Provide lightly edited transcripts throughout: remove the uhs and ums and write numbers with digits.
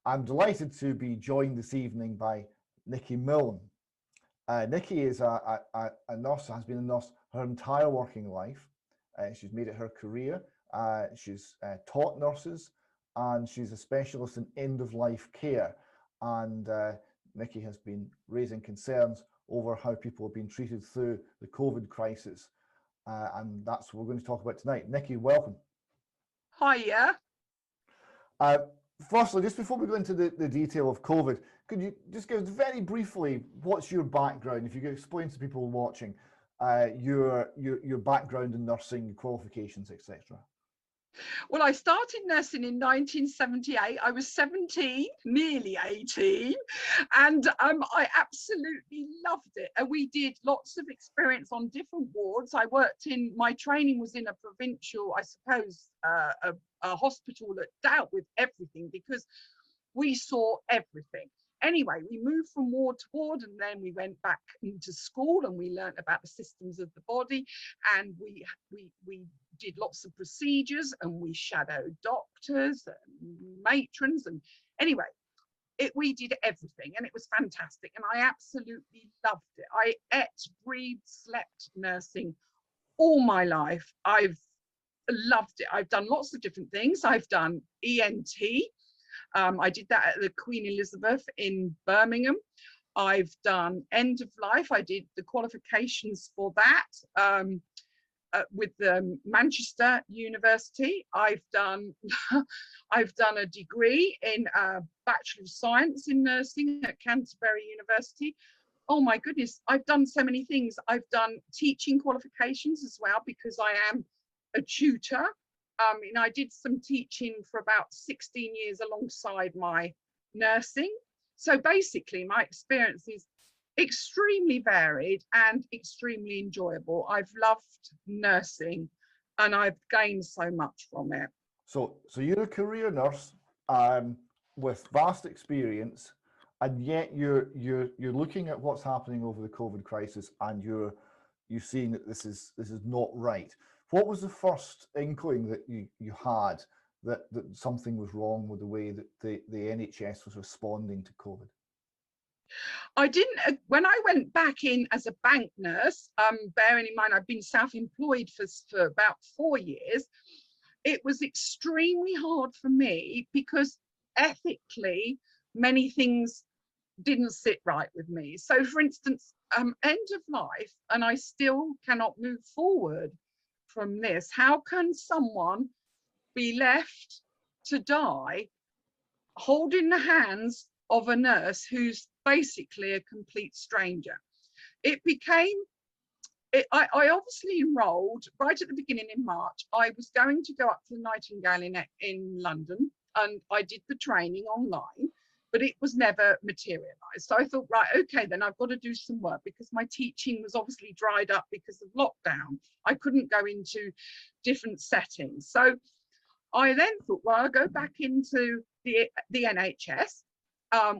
I'm delighted to be joined this evening by Nicky Millen. Nicky is a nurse, has been a nurse her entire working life. She's made it her career. She's taught nurses, and she's a specialist in end-of-life care. And Nicky has been raising concerns over how people have been treated through the COVID crisis. And that's what we're going to talk about tonight. Nicky, welcome. Hiya. Firstly, just before we go into the detail of COVID, could you just give us very briefly, what's your background? If you could explain to people watching your background in nursing, qualifications, etc. Well, I started nursing in 1978. I was 17, nearly 18, and I absolutely loved it. And we did lots of experience on different wards. My training was in a provincial, I suppose, a hospital that dealt with everything because we saw everything. Anyway, we moved from ward to ward, and then we went back into school and we learned about the systems of the body, and we did lots of procedures, and we shadowed doctors and matrons, and anyway, we did everything, and it was fantastic, and I absolutely loved it. I ate, breathed, slept nursing all my life. I've loved it. I've done lots of different things. I've done ENT. I did that at the Queen Elizabeth in Birmingham. I've done end of life. I did the qualifications for that with the Manchester University. I've done a degree in Bachelor of Science in Nursing at Canterbury University. Oh my goodness, I've done so many things. I've done teaching qualifications as well because I am a tutor. And I did some teaching for about 16 years alongside my nursing. So basically my experience is extremely varied and extremely enjoyable. I've loved nursing and I've gained so much from it. So you're a career nurse with vast experience, and yet you're looking at what's happening over the COVID crisis, and you're seeing that this is not right. What was the first inkling that you had that something was wrong with the way that the NHS was responding to COVID? I didn't, when I went back in as a bank nurse, bearing in mind I've been self-employed for about 4 years, it was extremely hard for me because ethically many things didn't sit right with me. So for instance, end of life, and I still cannot move forward from this. How can someone be left to die holding the hands of a nurse who's basically a complete stranger? I obviously enrolled right at the beginning in March. I was going to go up to the Nightingale in London, and I did the training online, but it was never materialized. So I thought, right, okay, then I've got to do some work because my teaching was obviously dried up because of lockdown. I couldn't go into different settings. So I then thought, well, I'll go back into the NHS,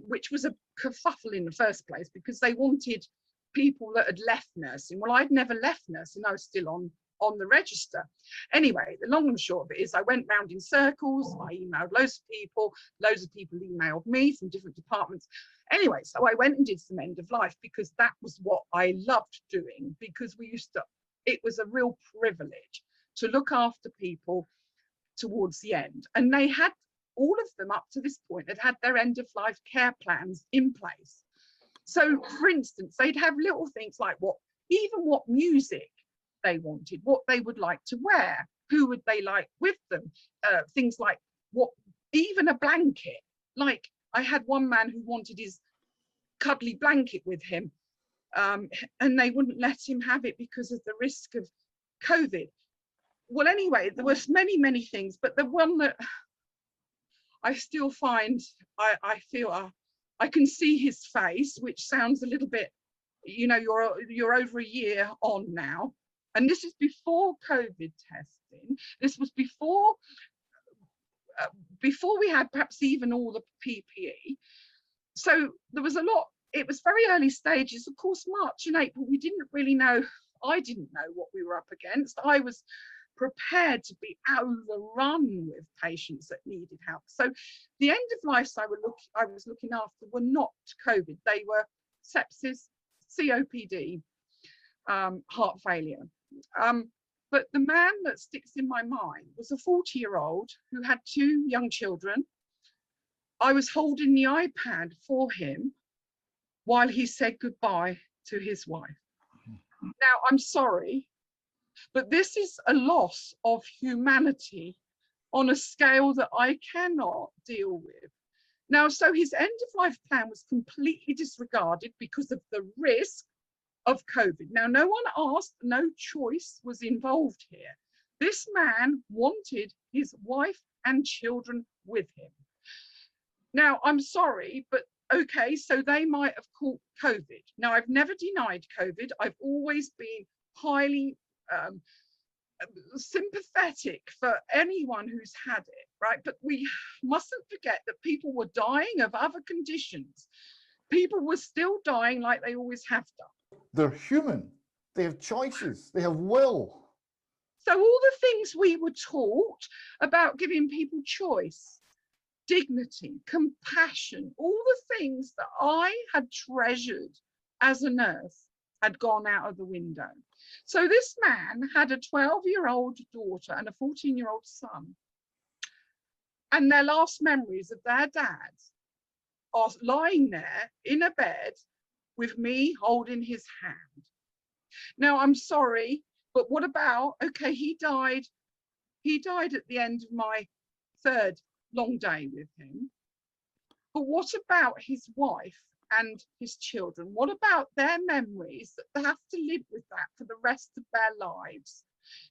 which was a kerfuffle in the first place because they wanted people that had left nursing. Well, I'd never left nursing. I was still on the register. Anyway, the long and short of it is I went round in circles. I emailed loads of people emailed me from different departments. Anyway, so I went and did some end of life because that was what I loved doing, because it was a real privilege to look after people towards the end. And they had, all of them up to this point, had their end of life care plans in place. So for instance, they'd have little things like what music they wanted, what they would like to wear, who would they like with them, things like even a blanket. Like I had one man who wanted his cuddly blanket with him, and they wouldn't let him have it because of the risk of COVID. Well, anyway, there was many things, but the one that I still find, I feel I can see his face, which sounds a little bit, you're over a year on now. And this is before COVID testing. This was before we had perhaps even all the PPE. So there was a lot, it was very early stages. Of course, March and April, we didn't really know, I didn't know what we were up against. I was prepared to be overrun with patients that needed help. So the end of lives I was looking after were not COVID. They were sepsis, COPD, heart failure. But the man that sticks in my mind was a 40-year-old who had 2 young children. I was holding the iPad for him while he said goodbye to his wife. Now, I'm sorry, but this is a loss of humanity on a scale that I cannot deal with. Now, so his end of life plan was completely disregarded because of the risk of COVID. Now, no one asked, no choice was involved here. This man wanted his wife and children with him. Now, I'm sorry, but okay, so they might have caught COVID. Now, I've never denied COVID. I've always been highly sympathetic for anyone who's had it, right? But we mustn't forget that people were dying of other conditions. People were still dying like they always have done. They're human. They have choices. They have will. So all the things we were taught about giving people choice, dignity, compassion, all the things that I had treasured as a nurse had gone out of the window. So this man had a 12-year-old daughter and a 14-year-old son. And their last memories of their dad are lying there in a bed with me holding his hand. Now, I'm sorry, but what about, okay, he died at the end of my 3rd long day with him. But what about his wife and his children? What about their memories that they have to live with that for the rest of their lives?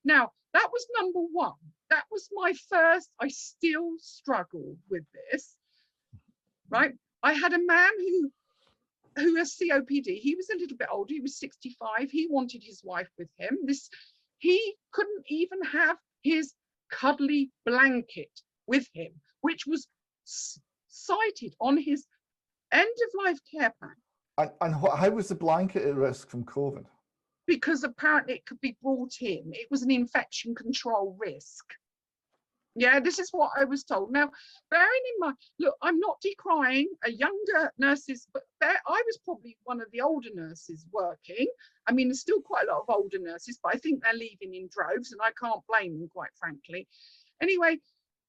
Now, that was number one. That was my first, I still struggle with this, right? I had a man who has COPD. He was a little bit older, he was 65. He wanted his wife with him. He couldn't even have his cuddly blanket with him, which was cited on his end of life care plan. And how was the blanket at risk from COVID? Because apparently it could be brought in. It was an infection control risk. Yeah, this is what I was told. Now, bearing in mind, look, I'm not decrying younger nurses, but I was probably one of the older nurses working. I mean, there's still quite a lot of older nurses, but I think they're leaving in droves, and I can't blame them, quite frankly. Anyway,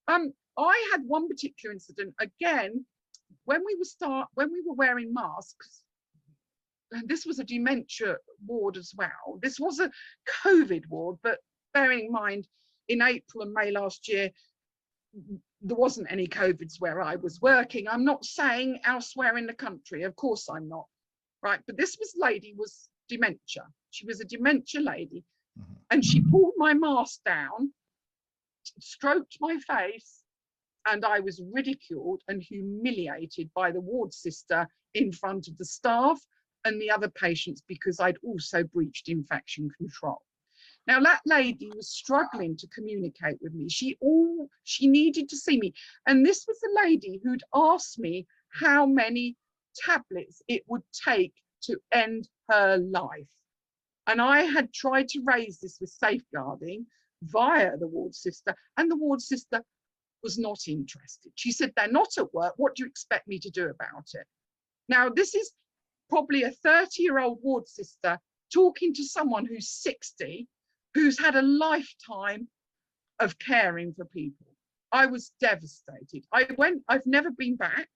I had one particular incident again when we were wearing masks. And this was a dementia ward as well. This was a COVID ward, but bearing in mind, in April and May last year, there wasn't any COVIDs where I was working. I'm not saying elsewhere in the country, of course I'm not, right? But this lady was dementia. She was a dementia lady, and she pulled my mask down, stroked my face, and I was ridiculed and humiliated by the ward sister in front of the staff and the other patients because I'd also breached infection control. Now, that lady was struggling to communicate with me. She needed to see me. And this was a lady who'd asked me how many tablets it would take to end her life. And I had tried to raise this with safeguarding via the ward sister, and the ward sister was not interested. She said, they're not at work. What do you expect me to do about it? Now, this is probably a 30-year-old ward sister talking to someone who's 60, who's had a lifetime of caring for people. I was devastated. I've never been back.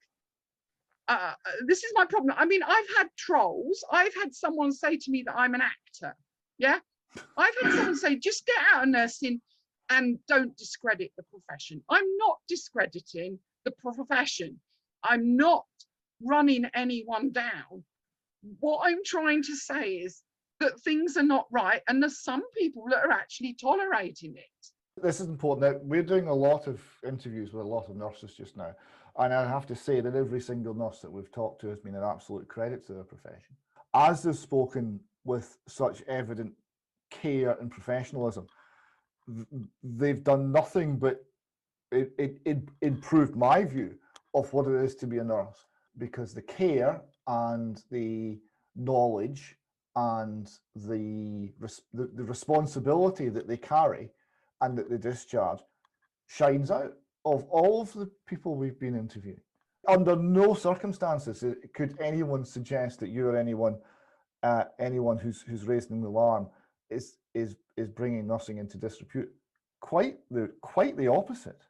This is my problem. I mean, I've had trolls. I've had someone say to me that I'm an actor. Yeah. I've had someone say, just get out of nursing and don't discredit the profession. I'm not discrediting the profession. I'm not running anyone down. What I'm trying to say is that things are not right, and there's some people that are actually tolerating it. This is important. Now, we're doing a lot of interviews with a lot of nurses just now, and I have to say that every single nurse that we've talked to has been an absolute credit to their profession. As they've spoken with such evident care and professionalism, they've done nothing but it improved my view of what it is to be a nurse, because the care and the knowledge and the responsibility that they carry and that they discharge shines out of all of the people we've been interviewing. Under no circumstances could anyone suggest that you or anyone who's raising the alarm is bringing nursing into disrepute. Quite the opposite.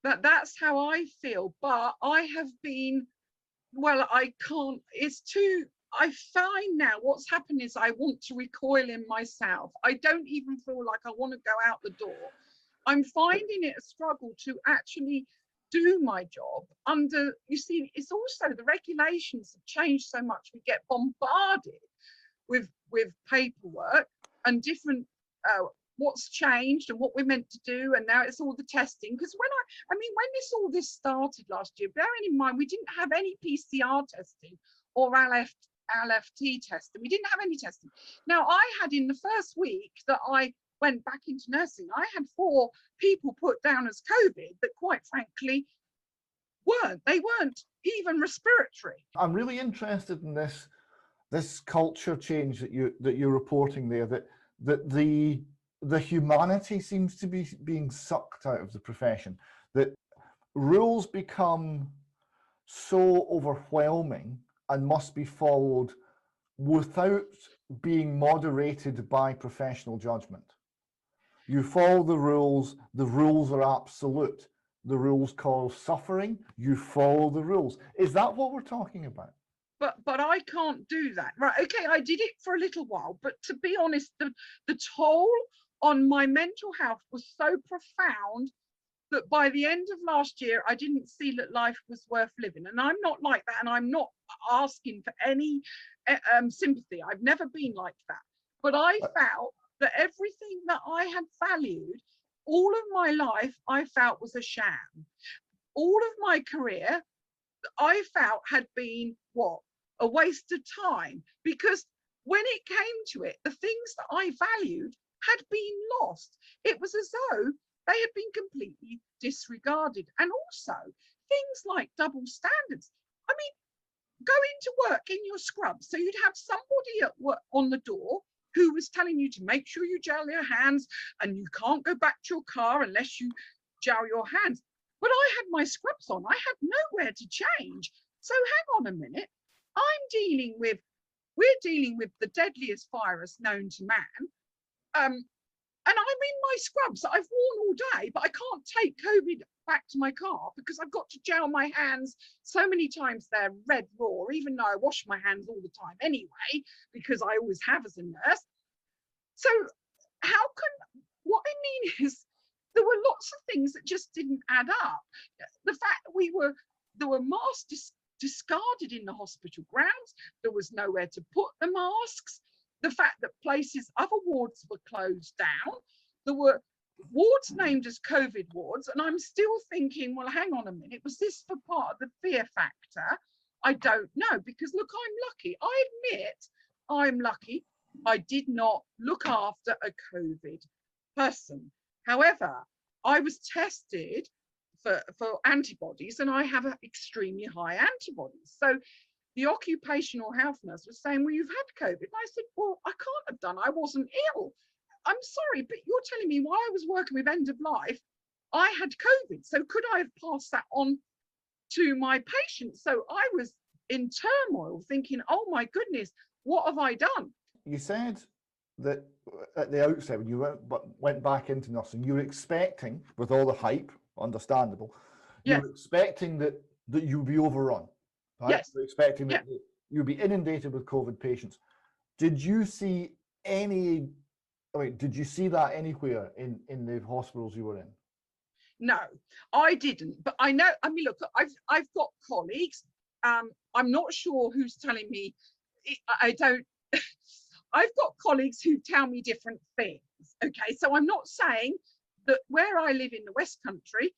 That's how I feel. But I have been, well, I can't. It's too. I find now what's happened is I want to recoil in myself. I don't even feel like I want to go out the door. I'm finding it a struggle to actually do my job under, you see, it's also the regulations have changed so much. We get bombarded with paperwork and different what's changed and what we're meant to do, and now it's all the testing. Because when all this started last year, bearing in mind we didn't have any PCR testing or LFT testing, we didn't have any testing. Now I had, in the first week that I went back into nursing, I had 4 people put down as COVID that quite frankly weren't even respiratory. I'm really interested in this culture change that you're reporting there, that the humanity seems to be being sucked out of the profession, that rules become so overwhelming and must be followed without being moderated by professional judgment. You follow the rules are absolute. The rules cause suffering, you follow the rules. Is that what we're talking about? But I can't do that. Right, okay, I did it for a little while, but to be honest, the toll on my mental health was so profound that by the end of last year, I didn't see that life was worth living. And I'm not like that, and I'm not asking for any sympathy. I've never been like that. But I felt that everything that I had valued all of my life, I felt was a sham. All of my career, I felt had been a waste of time, because when it came to it, the things that I valued had been lost. It was as though they had been completely disregarded. And also things like double standards. I mean, going to work in your scrubs, so you'd have somebody at work on the door who was telling you to make sure you gel your hands, and you can't go back to your car unless you gel your hands. But I had my scrubs on, I had nowhere to change. So hang on a minute, we're dealing with the deadliest virus known to man. And I'm in my scrubs that I've worn all day, but I can't take COVID back to my car because I've got to gel my hands so many times. They're red raw, even though I wash my hands all the time anyway, because I always have as a nurse. So what I mean is, there were lots of things that just didn't add up. The fact that there were masks discarded in the hospital grounds, there was nowhere to put the masks. The fact that other wards were closed down, there were wards named as COVID wards, and I'm still thinking, well, hang on a minute, was this for part of the fear factor? I don't know, because look, I'm lucky. I admit I'm lucky. I did not look after a COVID person. However, I was tested for antibodies, and I have extremely high antibodies. So the occupational health nurse was saying, well, you've had COVID. And I said, well, I can't have done. I wasn't ill. I'm sorry, but you're telling me while I was working with end of life, I had COVID. So could I have passed that on to my patients? So I was in turmoil thinking, oh my goodness, what have I done? You said that at the outset, when you went back into nursing, you were expecting, with all the hype, understandable, you were expecting that you'd be overrun. Right? Yes. You're expecting that you'd be inundated with COVID patients. Did you see did you see that anywhere in the hospitals you were in? No, I didn't. But I know, I mean, look, I've got colleagues. I'm not sure who's telling me. I don't. I've got colleagues who tell me different things. Okay, so I'm not saying that where I live in the West Country,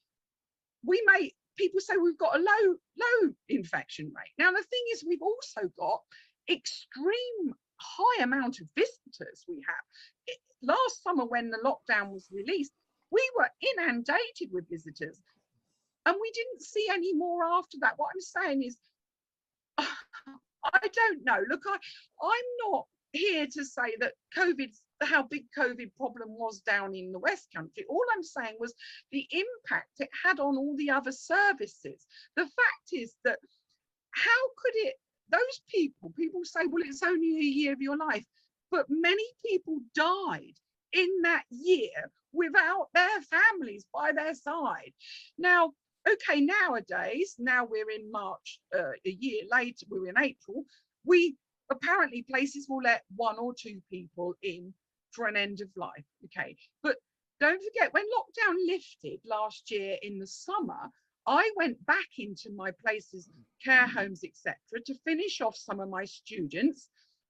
people say we've got a low infection rate. Now the thing is, we've also got extreme high amount of visitors. We have last summer, when the lockdown was released, we were inundated with visitors, and we didn't see any more after that. What I'm saying is, I don't know. Look, I'm not here to say that COVID's how big COVID problem was down in the West Country. All I'm saying was the impact it had on all the other services. The fact is that how could it, those people say, well, it's only a year of your life, but many people died in that year without their families by their side. Now, okay, nowadays, now we're in March, a year later, we're in April, we apparently places will let 1 or 2 people in for an end of life, okay? But don't forget, when lockdown lifted last year in the summer, I went back into my places, care homes, etc., to finish off some of my students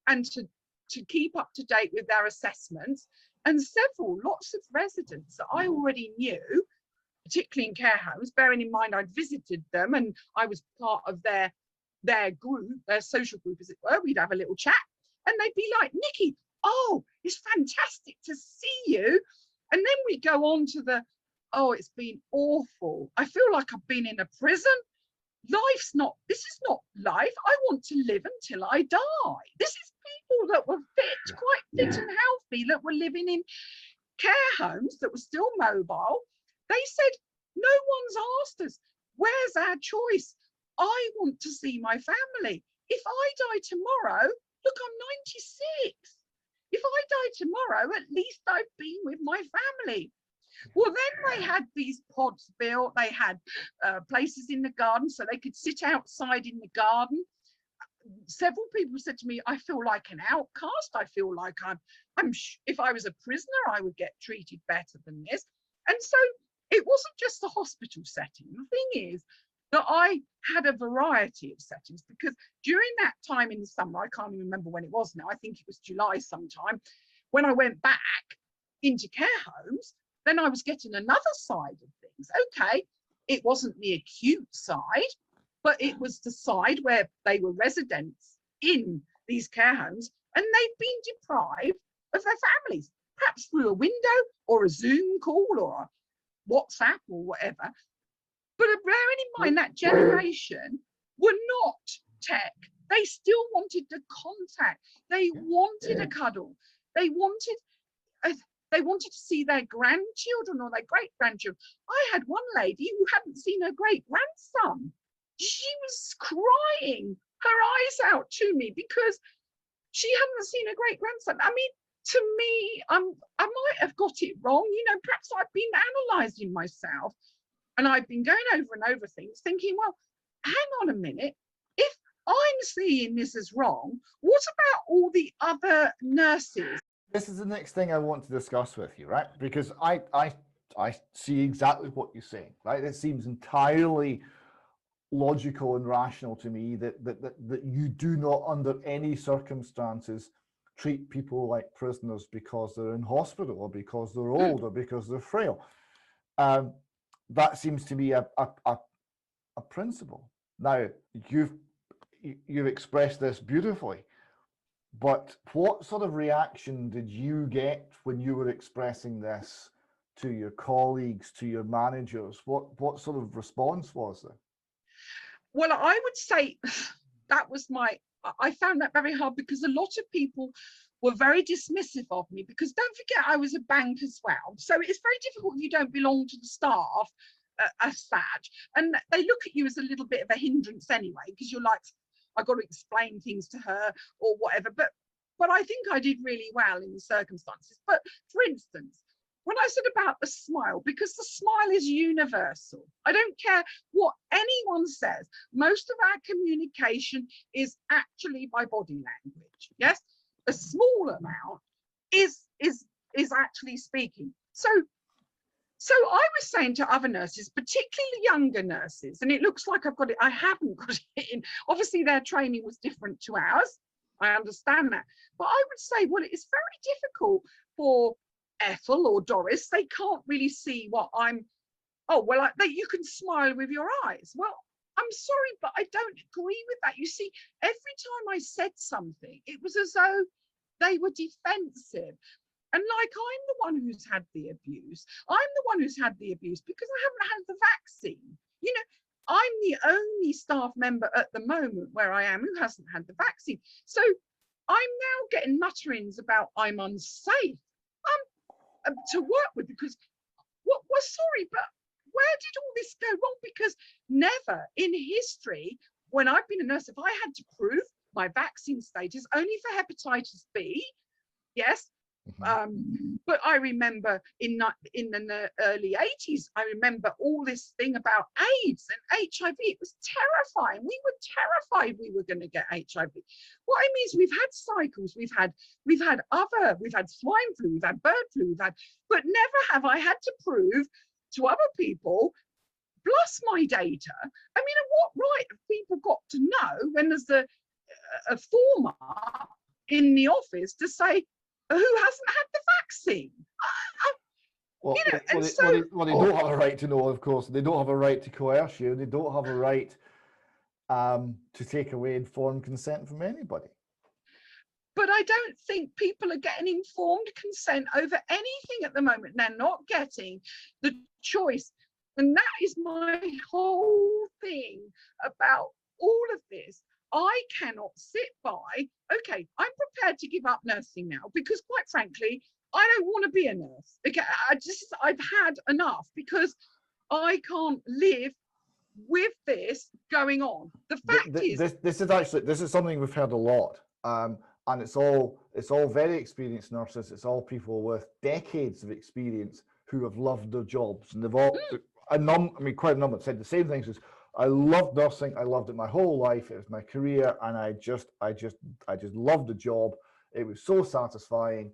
and to keep up to date with their assessments. And lots of residents that I already knew, particularly in care homes, bearing in mind I'd visited them and I was part of their group, their social group as it were, we'd have a little chat and they'd be like, Nicky, oh, it's fantastic to see you. And then we go on to the, oh, it's been awful. I feel like I've been in a prison. This is not life. I want to live until I die. This is people that were fit, quite fit and healthy, that were living in care homes, that were still mobile. They said, no one's asked us, where's our choice? I want to see my family. If I die tomorrow, look, I'm 96. If I die tomorrow, at least I've been with my family. Well, then they had these pods built. They had places in the garden so they could sit outside in the garden. Several people said to me, I feel like an outcast. I feel like if I was a prisoner, I would get treated better than this. And so it wasn't just the hospital setting. The thing is that I had a variety of settings, because during that time in the summer, I can't even remember when it was now, I think it was July sometime, when I went back into care homes, then I was getting another side of things. Okay, it wasn't the acute side, but it was the side where they were residents in these care homes and they'd been deprived of their families, perhaps through a window or a Zoom call or a WhatsApp or whatever. But bearing in mind that generation were not tech. They still wanted the contact. They wanted a cuddle. They wanted to see their grandchildren or their great-grandchildren. I had one lady who hadn't seen her great-grandson. She was crying her eyes out to me because she hadn't seen her great-grandson. I mean, to me, I might have got it wrong. You know, perhaps I've been analysing myself. And I've been going over and over things, thinking, well, hang on a minute. If I'm seeing this as wrong, what about all the other nurses? This is the next thing I want to discuss with you, right? Because I see exactly what you're saying, right? It seems entirely logical and rational to me that you do not, under any circumstances, treat people like prisoners because they're in hospital or because they're old or because they're frail. That seems to be a principle. Now, you've expressed this beautifully, but what sort of reaction did you get when you were expressing this to your colleagues, to your managers? What sort of response was there? Well, I would say that was I found that very hard, because a lot of people were very dismissive of me, because don't forget I was a bank as well. So it's very difficult if you don't belong to the staff as such. And they look at you as a little bit of a hindrance anyway, because you're like, I've got to explain things to her or whatever. But I think I did really well in the circumstances. But for instance, when I said about the smile, because the smile is universal. I don't care what anyone says. Most of our communication is actually by body language. Yes, a small amount is actually speaking. So I was saying to other nurses, particularly younger nurses, and it looks like I haven't got it in. Obviously, their training was different to ours. I understand that. But I would say, well, it's very difficult for Ethel or Doris. They can't really see what I'm. Oh, well, you can smile with your eyes. Well, I'm sorry, but I don't agree with that. You see, every time I said something, it was as though they were defensive. And like, I'm the one who's had the abuse. I'm the one who's had the abuse because I haven't had the vaccine. You know, I'm the only staff member at the moment where I am who hasn't had the vaccine. So I'm now getting mutterings about I'm unsafe to work with, because well, sorry, but where did all this go wrong? Because never in history, when I've been a nurse, if I had to prove my vaccine status only for hepatitis B, yes. But I remember in the early 80s, I remember all this thing about AIDS and HIV. It was terrifying. We were terrified we were going to get HIV. What I mean is we've had cycles, we've had swine flu, we've had bird flu, but never have I had to prove to other people, plus my data. I mean, what right have people got to know when there's a form up in the office to say who hasn't had the vaccine? Well, You know, they don't have a right to know, of course. They don't have a right to coerce you. They don't have a right to take away informed consent from anybody. But I don't think people are getting informed consent over anything at the moment. They're not getting the choice. And that is my whole thing about all of this. I cannot sit by, okay, I'm prepared to give up nursing now because quite frankly, I don't want to be a nurse. Okay, I've had enough because I can't live with this going on. The fact is, this is something we've heard a lot. And it's all very experienced nurses. It's all people with decades of experience who have loved their jobs, and they've all quite a number have said the same things as, I loved nursing. I loved it my whole life. It was my career, and I just loved the job. It was so satisfying,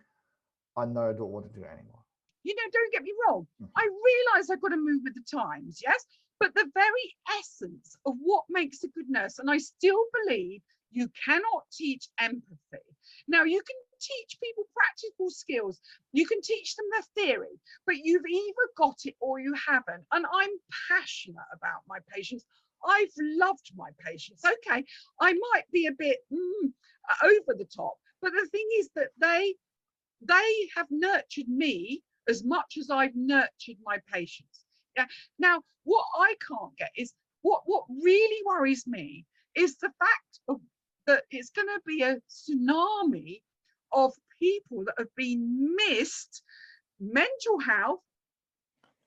and now I don't want to do it anymore. You know, don't get me wrong. I realise I've got to move with the times, yes, but the very essence of what makes a good nurse, and I still believe you cannot teach empathy. Now, you can teach people practical skills, you can teach them the theory, but you've either got it or you haven't. And I'm passionate about my patients. I've loved my patients. Okay, I might be a bit over the top, but the thing is that they have nurtured me as much as I've nurtured my patients. Yeah. Now, what I can't get is what really worries me is the fact that it's going to be a tsunami of people that have been missed, mental health,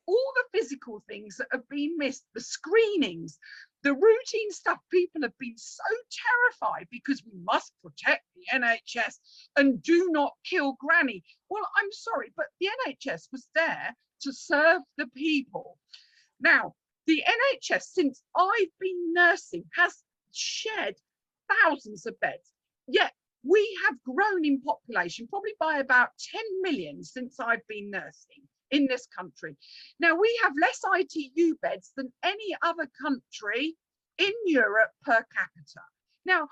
all the physical things that have been missed, the screenings, the routine stuff. People have been so terrified because we must protect the NHS and do not kill Granny. Well, I'm sorry, but the NHS was there to serve the people. Now, the NHS, since I've been nursing, has shed thousands of beds, yet we have grown in population probably by about 10 million since I've been nursing in this country. Now, we have less ITU beds than any other country in Europe per capita. Now,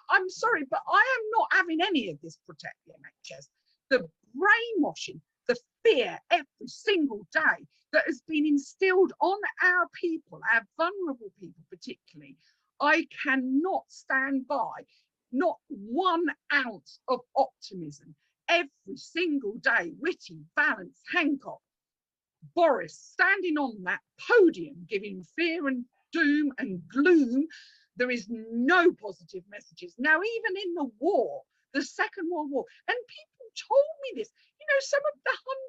I'm sorry, but I am not having any of this protect the NHS. The brainwashing, the fear every single day that has been instilled on our people, our vulnerable people particularly, I cannot stand by. Not 1 ounce of optimism. Every single day, Whitty, Vallance, Hancock, Boris standing on that podium giving fear and doom and gloom. There is no positive messages. Now, even in the war, the Second World War, and people told me this, you know, some of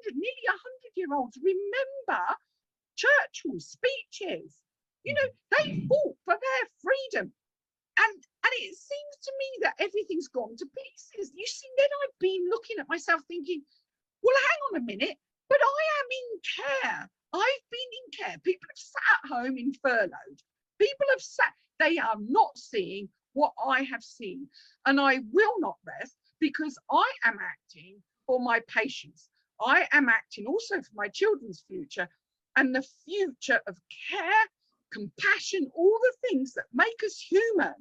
the nearly 100-year-olds remember Churchill's speeches. You know, they fought for their freedom. And it seems to me that everything's gone to pieces. You see, then I've been looking at myself thinking, well, hang on a minute, but I am in care. I've been in care. People have sat at home in furloughed. People have sat, they are not seeing what I have seen. And I will not rest because I am acting for my patients. I am acting also for my children's future and the future of care, compassion, all the things that make us human,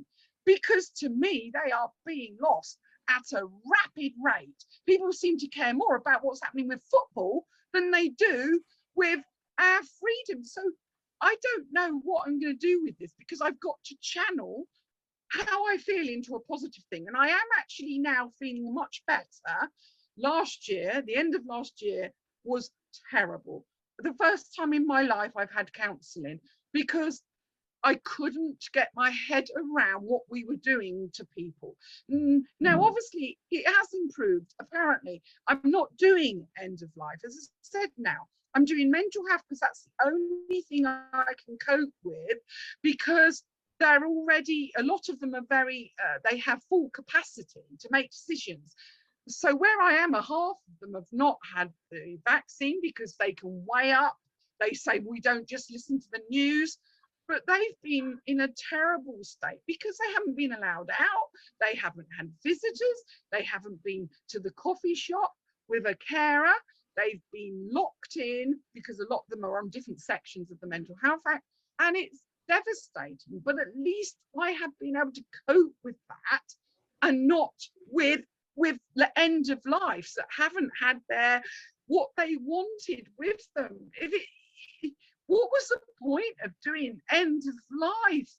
because to me, they are being lost at a rapid rate. People seem to care more about what's happening with football than they do with our freedom. So I don't know what I'm going to do with this, because I've got to channel how I feel into a positive thing. And I am actually now feeling much better. Last year, the end of last year was terrible. The first time in my life I've had counselling, because I couldn't get my head around what we were doing to people. Now, obviously, it has improved. Apparently, I'm not doing end of life. As I said now, I'm doing mental health because that's the only thing I can cope with, because they're already, a lot of them are very, they have full capacity to make decisions. So where I am, a half of them have not had the vaccine because they can weigh up. They say we don't just listen to the news, but they've been in a terrible state because they haven't been allowed out. They haven't had visitors. They haven't been to the coffee shop with a carer. They've been locked in because a lot of them are on different sections of the Mental Health Act, and it's devastating. But at least I have been able to cope with that, and not with the end of lives that haven't had their what they wanted with them. What was the point of doing end of life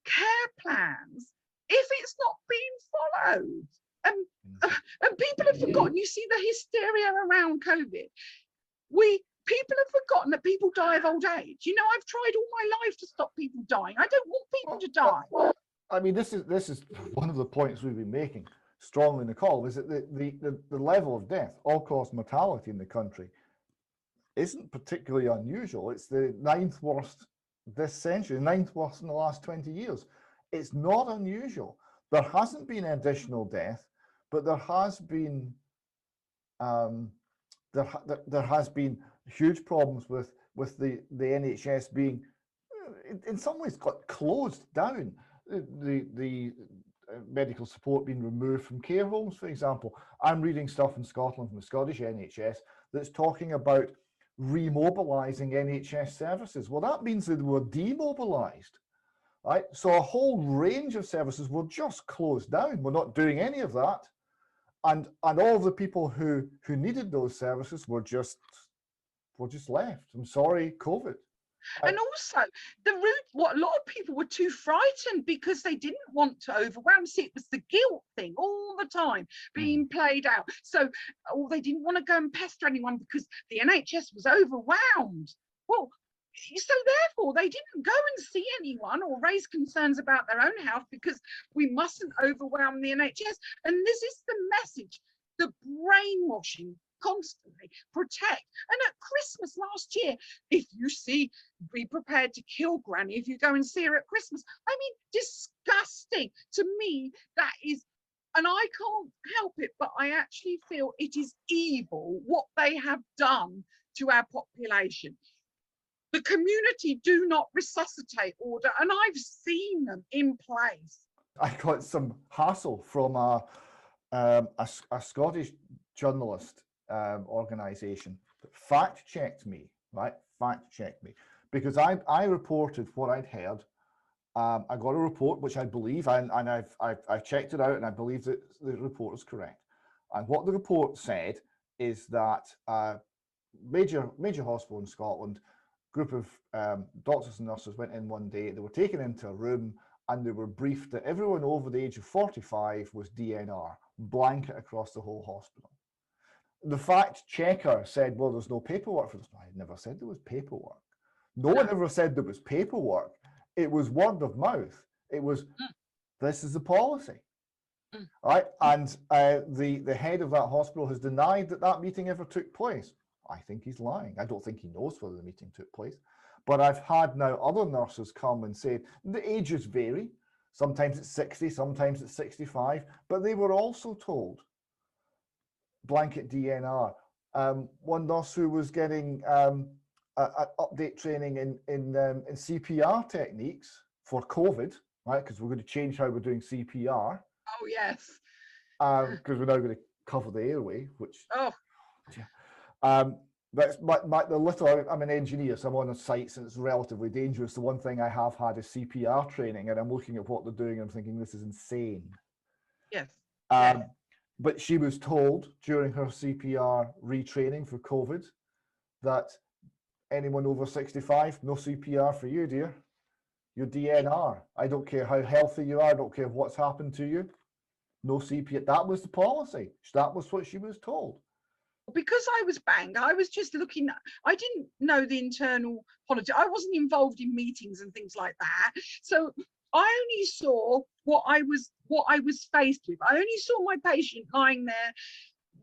care plans if it's not being followed? And people have forgotten. You see the hysteria around COVID. People have forgotten that people die of old age. You know, I've tried all my life to stop people dying. I don't want people to die. I mean, this is one of the points we've been making strongly in the call, is that the level of death, all-cause mortality in the country, isn't particularly unusual. It's the 9th worst this century, 9th worst in the last 20 years. It's not unusual. There hasn't been additional death, but there has been there has been huge problems with the NHS being, in some ways, got closed down. The medical support being removed from care homes, for example. I'm reading stuff in Scotland from the Scottish NHS that's talking about remobilising NHS services. Well, that means that they were demobilised, right? So a whole range of services were just closed down. We're not doing any of that. And all of the people who needed those services were just left. I'm sorry, COVID. And also the route, what a lot of people were too frightened because they didn't want to overwhelm. See, it was the guilt thing all the time being played out. So, they didn't want to go and pester anyone because the NHS was overwhelmed. Well, so therefore they didn't go and see anyone or raise concerns about their own health because we mustn't overwhelm the NHS. And this is the message, the brainwashing, constantly protect. And at Christmas last year, if you see, be prepared to kill Granny if you go and see her at Christmas. I mean, disgusting. To me, that is, and I can't help it, but I actually feel it is evil what they have done to our population. The community do not resuscitate order, and I've seen them in place. I got some hassle from a Scottish journalist organisation that fact-checked me, right? Fact-checked me, because I reported what I'd heard. I got a report which I believe, and I've checked it out, and I believe that the report is correct. And what the report said is that major hospital in Scotland, group of doctors and nurses went in one day. They were taken into a room and they were briefed that everyone over the age of 45 was DNR, blanket across the whole hospital. The fact checker said, well, there's no paperwork for this. I never said there was paperwork. No one ever said there was paperwork. It was word of mouth. It was, this is the policy. Right? And the head of that hospital has denied that that meeting ever took place. I think he's lying. I don't think he knows whether the meeting took place. But I've had now other nurses come and say the ages vary. Sometimes it's 60, sometimes it's 65. But they were also told blanket DNR. One nurse who was getting update training in CPR techniques for COVID, right? Because we're going to change how we're doing CPR. Oh, yes. Because we're now going to cover the airway, which... Oh. That's the little, I'm an engineer, so I'm on a site, and it's relatively dangerous. The one thing I have had is CPR training, and I'm looking at what they're doing, and I'm thinking, this is insane. Yes. But she was told during her CPR retraining for COVID that anyone over 65, no CPR for you, dear. You're DNR. I don't care how healthy you are. I don't care what's happened to you. No CPR. That was the policy. That was what she was told. because I was banged, I was just looking, I didn't know the internal politics. I wasn't involved in meetings and things like that. So I only saw what I was faced with. I only saw my patient lying there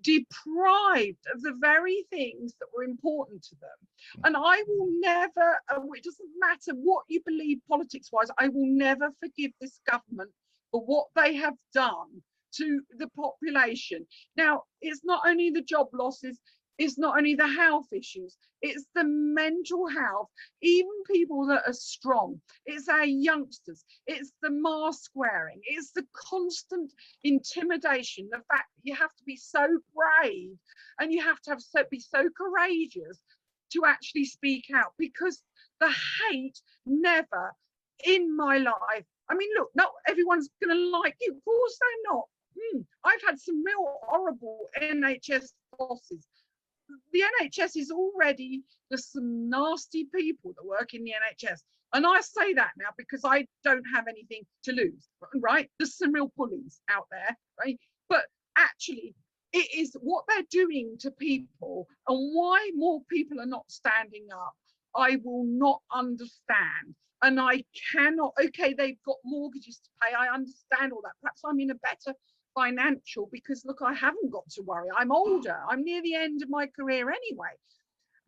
deprived of the very things that were important to them. And I will never, it doesn't matter what you believe politics wise, I will never forgive this government for what they have done to the population. Now, it's not only the job losses, it's not only the health issues, it's the mental health, even people that are strong. It's our youngsters, it's the mask wearing, it's the constant intimidation, the fact that you have to be so brave and you have to be so courageous to actually speak out, because the hate never in my life, I mean, look, not everyone's going to like you. Of course they're not. I've had some real horrible NHS bosses. The NHS is already, there's some nasty people that work in the NHS. And I say that now because I don't have anything to lose, right? There's some real bullies out there, right? But actually, it is what they're doing to people and why more people are not standing up. I will not understand. And I cannot, okay, they've got mortgages to pay. I understand all that. Perhaps I'm in a better financial, because look, I haven't got to worry. I'm older. I'm near the end of my career anyway.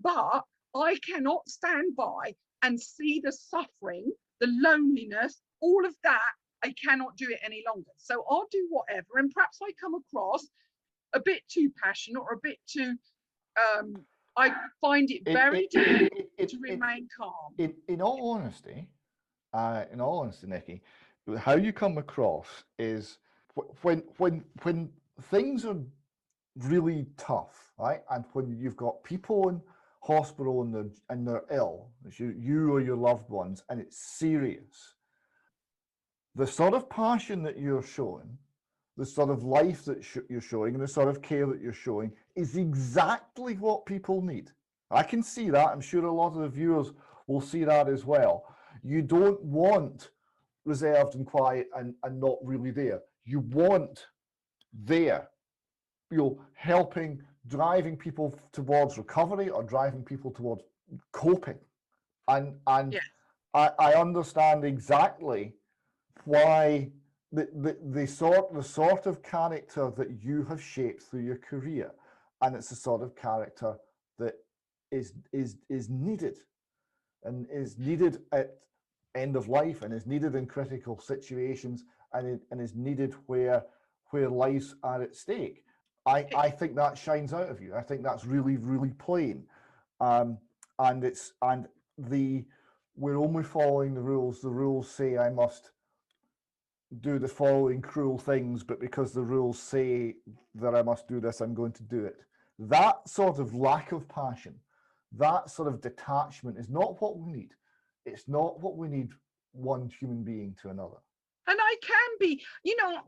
But I cannot stand by and see the suffering, the loneliness, all of that. I cannot do it any longer. So I'll do whatever. And perhaps I come across a bit too passionate or a bit too, I find it very difficult to remain calm. In all honesty, Nicky, how you come across is when things are really tough, right? And when you've got people in hospital and they're ill, you or your loved ones, and it's serious, the sort of passion that you're showing, the sort of life that you're showing, and the sort of care that you're showing is exactly what people need. I can see that. I'm sure a lot of the viewers will see that as well. You don't want reserved and quiet and not really there. You want there, helping, driving people towards recovery or driving people towards coping. And yes. I understand exactly why the sort of character that you have shaped through your career, and it's the sort of character that is needed, and is needed at end of life, and is needed in critical situations, and is needed where lives are at stake. I think that shines out of you. I think that's really, really plain, and we're only following the rules. The rules say I must do the following cruel things, but because the rules say that I must do this, I'm going to do it. That sort of lack of passion, that sort of detachment is not what we need. It's not what we need one human being to another. And I can be,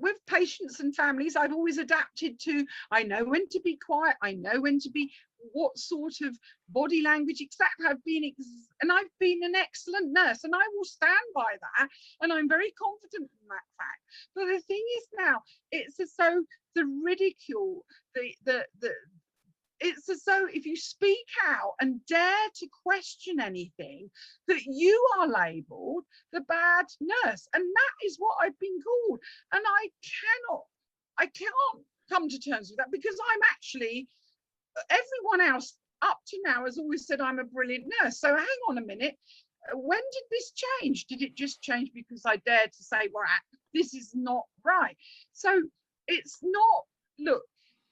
with patients and families, I've always adapted to, I know when to be quiet, I know when to be, what sort of body language exactly. I've been an excellent nurse, and I will stand by that, and I'm very confident in that fact. But the thing is now, it's as though the ridicule, it's as though if you speak out and dare to question anything, that you are labelled the bad nurse. And that is what I've been called. And I can't come to terms with that, because I'm actually, everyone else up to now has always said I'm a brilliant nurse. So hang on a minute. When did this change? Did it just change because I dared to say, well, this is not right? So it's not, look,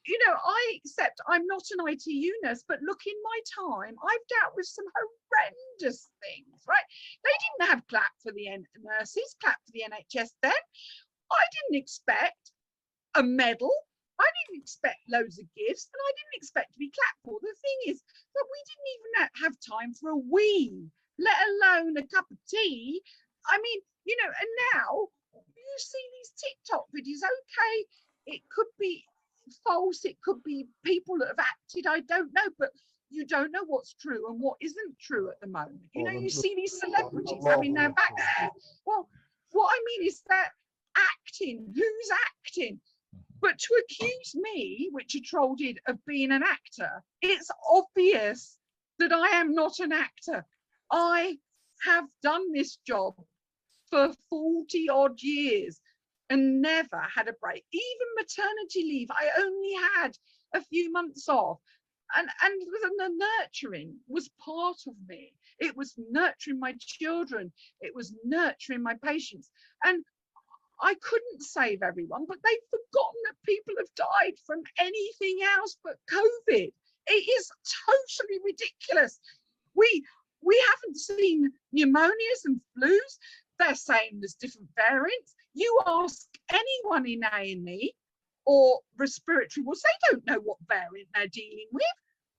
I accept I'm not an ITU nurse, but look, in my time, I've dealt with some horrendous things, right? They didn't have clap for the nurses, clap for the NHS then. I didn't expect a medal. I didn't expect loads of gifts, and I didn't expect to be clapped for. The thing is that we didn't even have time for a wee, let alone a cup of tea. I mean, and now you see these TikTok videos, okay, it could be false, it could be people that have acted, I don't know, but you don't know what's true and what isn't true at the moment. You see these celebrities having their backs. Well, what I mean is that acting, who's acting? But to accuse me, which a troll did, of being an actor, it's obvious that I am not an actor. I have done this job for 40 odd years and never had a break. Even maternity leave, I only had a few months off. And the nurturing was part of me. It was nurturing my children. It was nurturing my patients. And I couldn't save everyone, but they've forgotten that people have died from anything else but COVID. It is totally ridiculous. We haven't seen pneumonias and flus. They're saying there's different variants. You ask anyone in A&E or respiratory wards, they don't know what variant they're dealing with.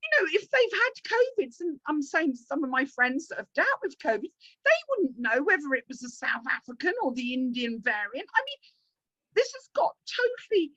You know, if they've had COVID, and I'm saying some of my friends that have dealt with COVID, they wouldn't know whether it was the South African or the Indian variant. I mean, this has got totally,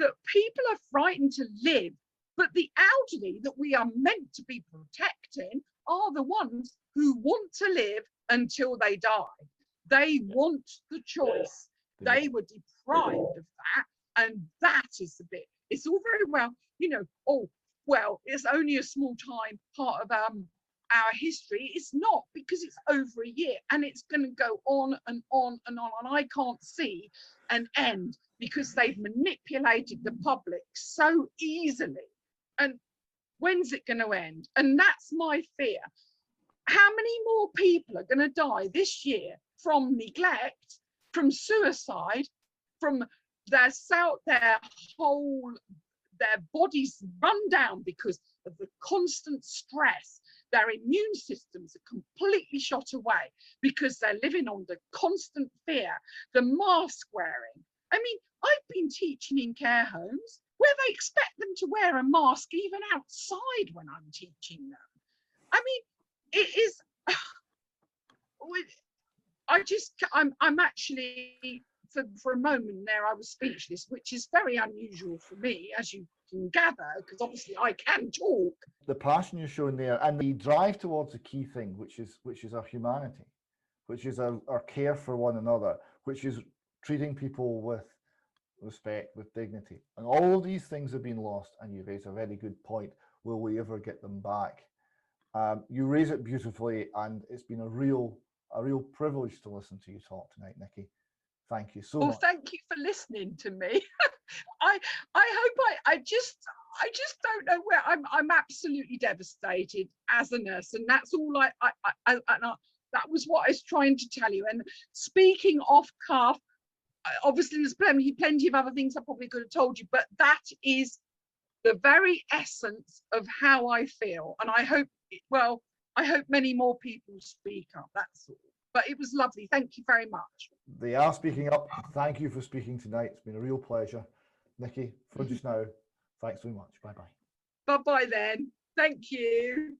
that people are frightened to live, but the elderly that we are meant to be protecting are the ones who want to live until they die. They want the choice. They were deprived of that, and that is the bit. It's all very well, you know, oh, well, it's only a small time part of our history. It's not, because it's over a year and it's going to go on and on and on. And I can't see an end because they've manipulated the public so easily. And when's it going to end? And that's my fear. How many more people are going to die this year from neglect, from suicide, from their bodies run down because of the constant stress? Their immune systems are completely shot away because they're living under constant fear. The mask wearing. I mean, I've been teaching in care homes where they expect them to wear a mask even outside when I'm teaching them. I mean, it is, I'm actually, for a moment there, I was speechless, which is very unusual for me, as you can gather, because obviously I can talk. The passion you're showing there, and the drive towards the key thing, which is our humanity, which is our care for one another, which is treating people with respect, with dignity. And all of these things have been lost, and you raise a very good point. Will we ever get them back? You raise it beautifully, and it's been a real privilege to listen to you talk tonight, Nicky. Thank you so much. Well, thank you for listening to me. I hope I just don't know where I'm absolutely devastated as a nurse, and that's all that was what I was trying to tell you. And speaking off cuff, obviously there's plenty of other things I probably could have told you, but that is the very essence of how I feel. And I hope many more people speak up, that's all. But it was lovely. Thank you very much. They are speaking up. Thank you for speaking tonight. It's been a real pleasure. Nicky, for just now, thanks very much. Bye-bye. Bye-bye then. Thank you.